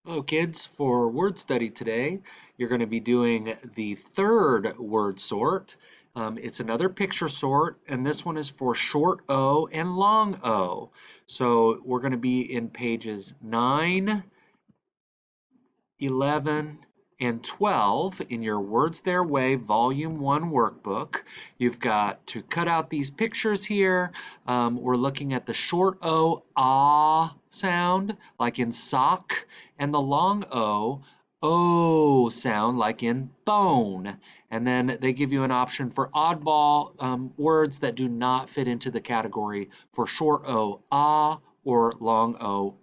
Hello kids, for word study today, you're going to be doing the third word sort. It's another picture sort, and this one is for short O and long O. So we're going to be in pages 9, 11, and 12 in your Words Their Way Volume 1 workbook. You've got to cut out these pictures here. We're looking at the short O, ah sound, like in sock, and the long O sound, like in bone. And then they give you an option for oddball words that do not fit into the category for short O, ah, or long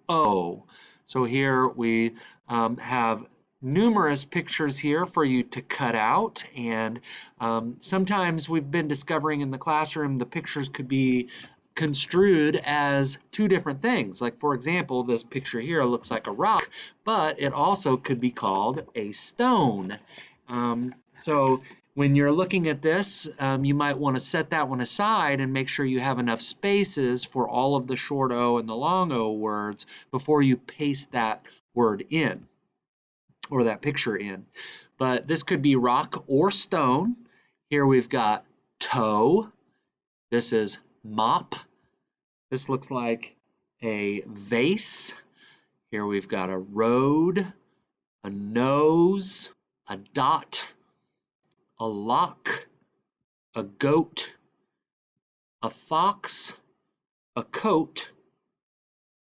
O. So here we have numerous pictures here for you to cut out, and sometimes we've been discovering in the classroom the pictures could be construed as two different things. Like, for example, this picture here looks like a rock, but it also could be called a stone. So when you're looking at this, you might want to set that one aside and make sure you have enough spaces for all of the short O and the long O words before you paste that word in, or that picture in. But this could be rock or stone. Here we've got toe. This is mop. This looks like a vase. Here we've got a road, a nose, a dot, a lock, a goat, a fox, a coat,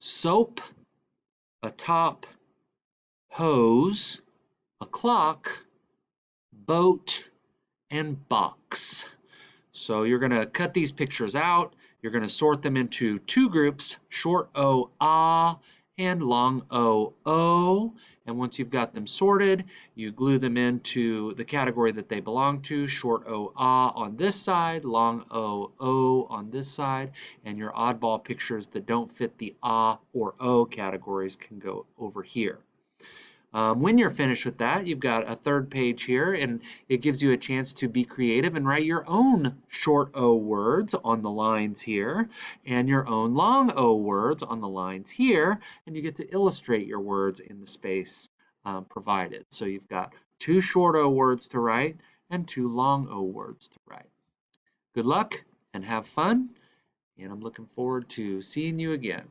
soap, a top, hose, a clock, boat, and box. So you're going to cut these pictures out. You're going to sort them into two groups, short O, ah, and long O. And once you've got them sorted, you glue them into the category that they belong to, short O, ah on this side, long O on this side, and your oddball pictures that don't fit the ah or O categories can go over here. When you're finished with that, you've got a third page here, and it gives you a chance to be creative and write your own short O words on the lines here, and your own long O words on the lines here, and you get to illustrate your words in the space provided. So you've got two short O words to write and two long O words to write. Good luck and have fun, and I'm looking forward to seeing you again.